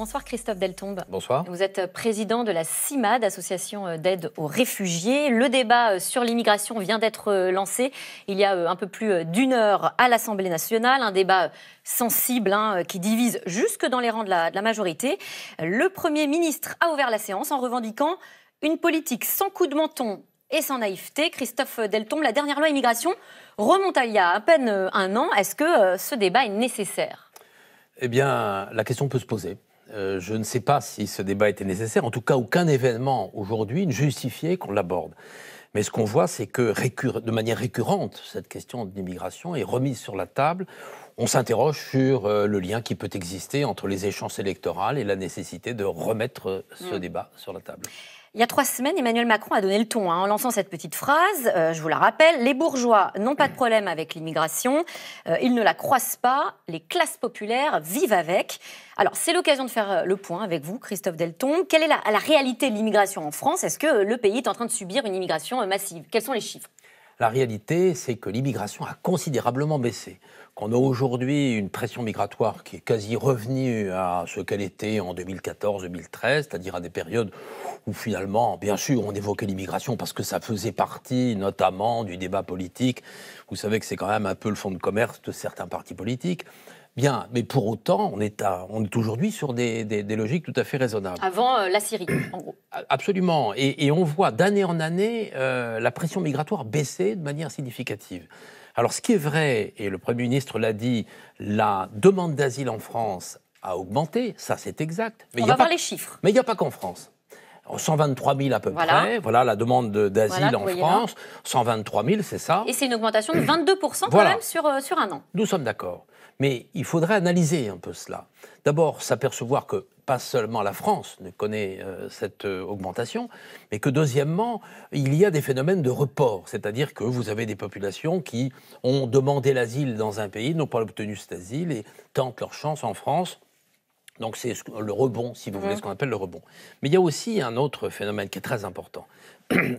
Bonsoir Christophe Deltombe. Bonsoir. Vous êtes président de la CIMAD, association d'aide aux réfugiés. Le débat sur l'immigration vient d'être lancé il y a un peu plus d'une heure à l'Assemblée nationale. Un débat sensible qui divise jusque dans les rangs de la majorité. Le Premier ministre a ouvert la séance en revendiquant une politique sans coup de menton et sans naïveté. Christophe Deltombe, la dernière loi immigration remonte à il y a à peine un an. Est-ce que ce débat est nécessaire ? Eh bien, la question peut se poser. Je ne sais pas si ce débat était nécessaire. En tout cas, aucun événement aujourd'hui ne justifiait qu'on l'aborde. Mais ce qu'on voit, c'est que de manière récurrente, cette question de l'immigration est remise sur la table. On s'interroge sur le lien qui peut exister entre les échéances électorales et la nécessité de remettre ce débat sur la table. Il y a 3 semaines, Emmanuel Macron a donné le ton en lançant cette petite phrase. Je vous la rappelle, les bourgeois n'ont pas de problème avec l'immigration. Ils ne la croisent pas. Les classes populaires vivent avec. Alors, c'est l'occasion de faire le point avec vous, Christophe Deltombe. Quelle est la réalité de l'immigration en France ? Est-ce que le pays est en train de subir une immigration massive ? Quels sont les chiffres ? La réalité, c'est que l'immigration a considérablement baissé. Qu'on a aujourd'hui une pression migratoire qui est quasi revenue à ce qu'elle était en 2014-2013, c'est-à-dire à des périodes où finalement, bien sûr, on évoquait l'immigration parce que ça faisait partie notamment du débat politique. Vous savez que c'est quand même un peu le fonds de commerce de certains partis politiques. Bien, mais pour autant, on est aujourd'hui sur des logiques tout à fait raisonnables. Avant la Syrie, en gros. Absolument. Et on voit d'année en année la pression migratoire baisser de manière significative. Alors, ce qui est vrai, et le Premier ministre l'a dit, la demande d'asile en France a augmenté, ça c'est exact. Mais on va voir les chiffres. Mais il n'y a pas qu'en France. 123 000 à peu près, voilà la demande d'asile en France. 123 000, c'est ça. Et c'est une augmentation de 22% quand même sur un an. Nous sommes d'accord. Mais il faudrait analyser un peu cela. D'abord, s'apercevoir que pas seulement la France ne connaît cette augmentation, mais que deuxièmement, il y a des phénomènes de report. C'est-à-dire que vous avez des populations qui ont demandé l'asile dans un pays, n'ont pas obtenu cet asile et tentent leur chance en France. Donc c'est le rebond, si vous voulez, ce qu'on appelle le rebond. Mais il y a aussi un autre phénomène qui est très important.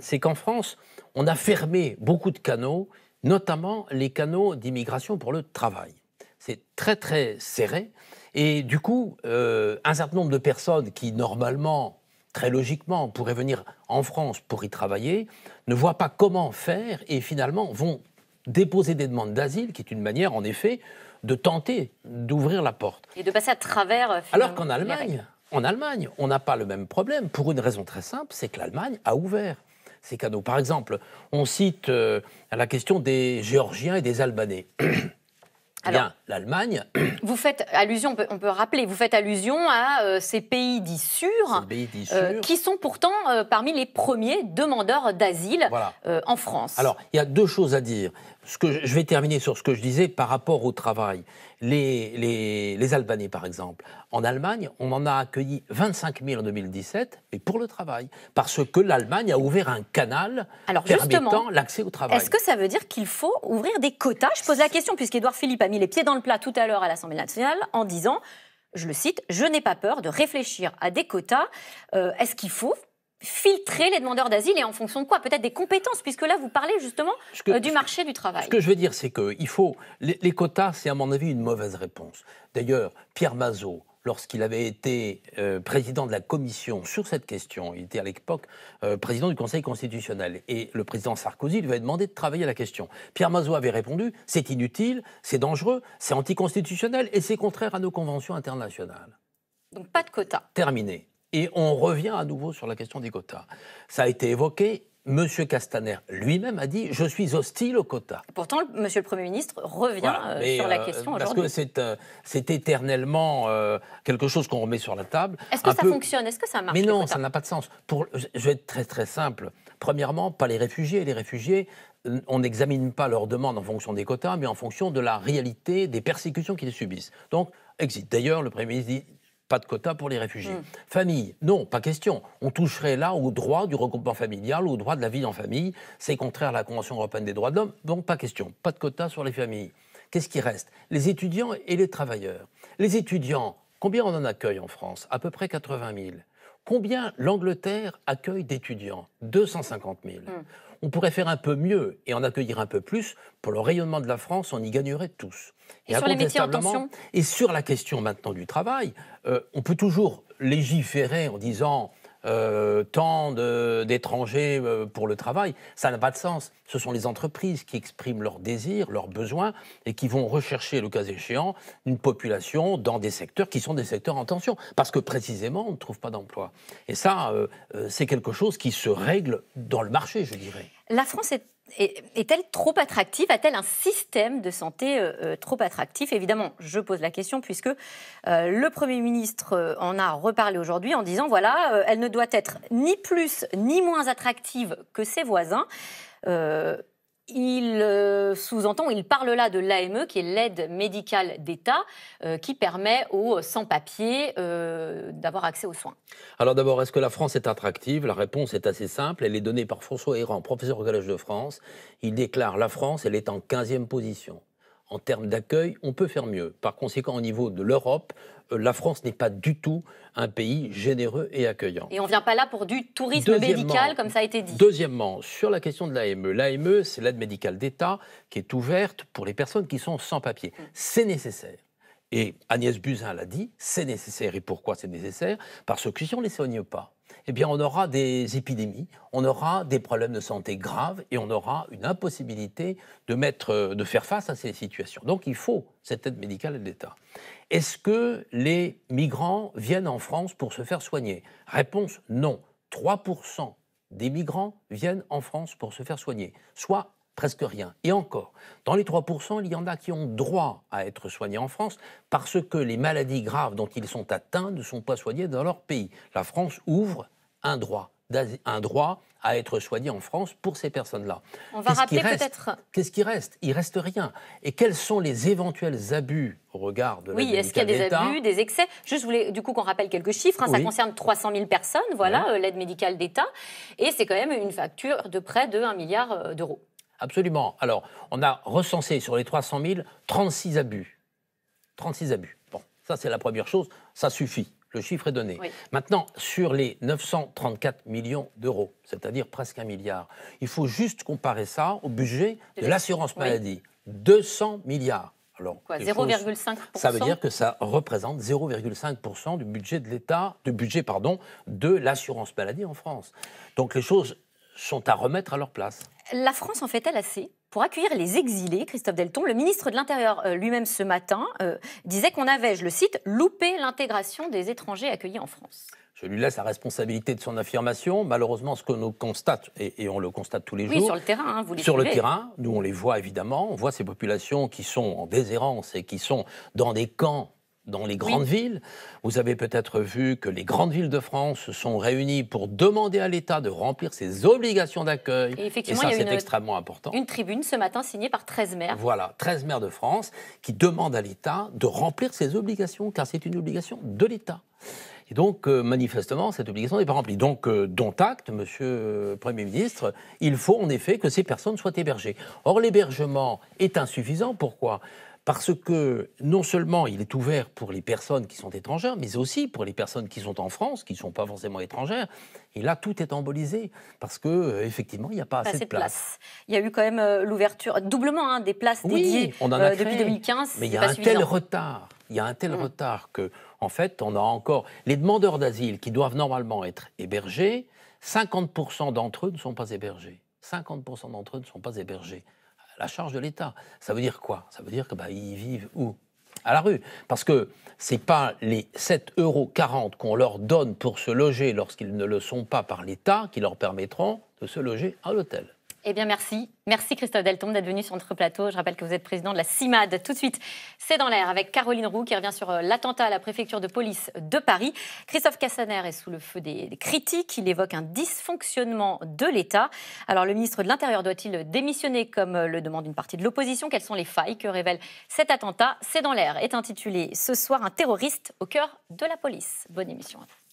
C'est qu'en France, on a fermé beaucoup de canaux, notamment les canaux d'immigration pour le travail. C'est très très serré. Et du coup, un certain nombre de personnes qui, normalement, très logiquement, pourraient venir en France pour y travailler, ne voient pas comment faire et finalement vont déposer des demandes d'asile, qui est une manière, en effet, de tenter d'ouvrir la porte. Et de passer à travers... Alors qu'en Allemagne, on n'a pas le même problème, pour une raison très simple, c'est que l'Allemagne a ouvert ces canaux. Par exemple, on cite la question des Géorgiens et des Albanais. Alors, l'Allemagne... Vous faites allusion, on peut rappeler, vous faites allusion à ces pays dits sûrs, qui sont pourtant parmi les premiers demandeurs d'asile en France. Alors, il y a 2 choses à dire. Je vais terminer sur ce que je disais par rapport au travail. Les Albanais, par exemple. En Allemagne, on en a accueilli 25 000 en 2017, mais pour le travail. Parce que l'Allemagne a ouvert un canal permettant l'accès au travail. Est-ce que ça veut dire qu'il faut ouvrir des quotas ? Je pose la question, puisqu'Édouard Philippe a mis les pieds dans le plat tout à l'heure à l'Assemblée nationale en disant, je le cite, « Je n'ai pas peur de réfléchir à des quotas ». Est-ce qu'il faut filtrer les demandeurs d'asile et en fonction de quoi ? Peut-être des compétences, puisque là, vous parlez justement du marché du travail. Ce que je veux dire, c'est qu'il faut... Les quotas, c'est à mon avis une mauvaise réponse. D'ailleurs, Pierre Mazeaud, lorsqu'il avait été président de la commission sur cette question, il était à l'époque président du Conseil constitutionnel, et le président Sarkozy lui avait demandé de travailler à la question. Pierre Mazeaud avait répondu « C'est inutile, c'est dangereux, c'est anticonstitutionnel et c'est contraire à nos conventions internationales ». Donc pas de quotas. Terminé. Et on revient à nouveau sur la question des quotas. Ça a été évoqué. M. Castaner lui-même a dit « Je suis hostile aux quotas ». Pourtant, M. le Premier ministre revient sur la question aujourd'hui. Parce que c'est éternellement quelque chose qu'on remet sur la table. Est-ce que ça fonctionne ? Est-ce que ça marche ? Mais non, ça n'a pas de sens. Je vais être très très simple. Premièrement, pas les réfugiés. Les réfugiés, on n'examine pas leurs demandes en fonction des quotas, mais en fonction de la réalité des persécutions qu'ils subissent. Donc, exit. D'ailleurs, le Premier ministre dit pas de quotas pour les réfugiés. Famille, non, pas question. On toucherait là au droit du regroupement familial, au droit de la vie en famille. C'est contraire à la Convention européenne des droits de l'homme, donc pas question. Pas de quotas sur les familles. Qu'est-ce qui reste ? Les étudiants et les travailleurs. Les étudiants, combien on en accueille en France ? À peu près 80 000. Combien l'Angleterre accueille d'étudiants ? 250 000. on pourrait faire un peu mieux et en accueillir un peu plus. Pour le rayonnement de la France, on y gagnerait tous. Et sur les métiers en tension ? Et sur la question maintenant du travail, on peut toujours légiférer en disant tant d'étrangers pour le travail. Ça n'a pas de sens. Ce sont les entreprises qui expriment leurs désirs, leurs besoins et qui vont rechercher, le cas échéant, une population dans des secteurs qui sont des secteurs en tension. Parce que précisément, on ne trouve pas d'emploi. Et ça, c'est quelque chose qui se règle dans le marché, je dirais. La France est-elle trop attractive? A-t-elle un système de santé trop attractif? Évidemment, je pose la question puisque le Premier ministre en a reparlé aujourd'hui en disant voilà, elle ne doit être ni plus ni moins attractive que ses voisins. Il sous-entend, il parle là de l'AME, qui est l'aide médicale d'État, qui permet aux sans-papiers d'avoir accès aux soins. Alors d'abord, est-ce que la France est attractive? La réponse est assez simple. Elle est donnée par François Héran, professeur au Collège de France. Il déclare la France, elle est en 15e position. En termes d'accueil, on peut faire mieux. Par conséquent, au niveau de l'Europe, la France n'est pas du tout un pays généreux et accueillant. Et on ne vient pas là pour du tourisme médical, comme ça a été dit. Deuxièmement, sur la question de l'AME. L'AME, c'est l'aide médicale d'État qui est ouverte pour les personnes qui sont sans papier. C'est nécessaire. Et Agnès Buzyn l'a dit, c'est nécessaire. Et pourquoi c'est nécessaire? Parce que si on ne les soigne pas, eh bien on aura des épidémies, on aura des problèmes de santé graves et on aura une impossibilité de faire face à ces situations. Donc il faut cette aide médicale de l'État. Est-ce que les migrants viennent en France pour se faire soigner? Réponse non. 3% des migrants viennent en France pour se faire soigner, soit presque rien. Et encore, dans les 3%, il y en a qui ont droit à être soignés en France parce que les maladies graves dont ils sont atteints ne sont pas soignées dans leur pays. La France ouvre un droit à être soigné en France pour ces personnes-là. On va rappeler peut-être... Qu'est-ce qui reste? Il reste rien. Et quels sont les éventuels abus au regard de l'aide est-ce qu'il y a des médicale abus, des excès? Juste, je voulais du coup qu'on rappelle quelques chiffres. Ça concerne 300 000 personnes, voilà, l'aide médicale d'État. Et c'est quand même une facture de près de 1 milliard d'euros. Absolument. Alors, on a recensé sur les 300 000, 36 abus. 36 abus. Bon, ça c'est la première chose, ça suffit. Le chiffre est donné. Oui. Maintenant, sur les 934 millions d'euros, c'est-à-dire presque 1 milliard, il faut juste comparer ça au budget de l'assurance maladie. 200 milliards. Alors, 0,5%. Ça veut dire que ça représente 0,5% du budget de l'État, de l'assurance maladie en France. Donc les choses sont à remettre à leur place. La France en fait-elle assez pour accueillir les exilés, Christophe Delton? Le ministre de l'Intérieur lui-même ce matin disait qu'on avait, je le cite, loupé l'intégration des étrangers accueillis en France. Je lui laisse la responsabilité de son affirmation. Malheureusement, ce que nous constate, et on le constate tous les jours... Oui, sur le terrain, vous les Sur suivez. le terrain, nous on les voit évidemment. On voit ces populations qui sont en déshérence et qui sont dans des camps dans les grandes villes. Vous avez peut-être vu que les grandes villes de France se sont réunies pour demander à l'État de remplir ses obligations d'accueil. Et effectivement, ça, il y a c'est extrêmement important. Une tribune ce matin signée par 13 maires. Voilà, 13 maires de France qui demandent à l'État de remplir ses obligations, car c'est une obligation de l'État. Et donc, manifestement, cette obligation n'est pas remplie. Donc, dont acte, Monsieur le Premier ministre, il faut en effet que ces personnes soient hébergées. Or, l'hébergement est insuffisant. Pourquoi ? Parce que non seulement il est ouvert pour les personnes qui sont étrangères, mais aussi pour les personnes qui sont en France, qui ne sont pas forcément étrangères. Et là, tout est embolisé parce qu'effectivement, il n'y a pas assez de place. Il y a eu quand même l'ouverture, doublement des places dédiées depuis 2015. Mais il y a un tel retard. Il y a un tel retard que, en fait, on a encore les demandeurs d'asile qui doivent normalement être hébergés. 50% d'entre eux ne sont pas hébergés. 50% d'entre eux ne sont pas hébergés. La charge de l'État. Ça veut dire quoi? Ça veut dire qu'ils vivent où? À la rue. Parce que ce n'est pas les 7,40 € qu'on leur donne pour se loger lorsqu'ils ne le sont pas par l'État qui leur permettront de se loger à l'hôtel. Eh bien, merci. Merci Christophe Delton d'être venu sur notre plateau. Je rappelle que vous êtes président de la CIMAD. Tout de suite, c'est dans l'air avec Caroline Roux qui revient sur l'attentat à la préfecture de police de Paris. Christophe Castaner est sous le feu des critiques. Il évoque un dysfonctionnement de l'État. Alors, le ministre de l'Intérieur doit-il démissionner comme le demande une partie de l'opposition? Quelles sont les failles que révèle cet attentat? C'est dans l'air est intitulé ce soir un terroriste au cœur de la police. Bonne émission à vous.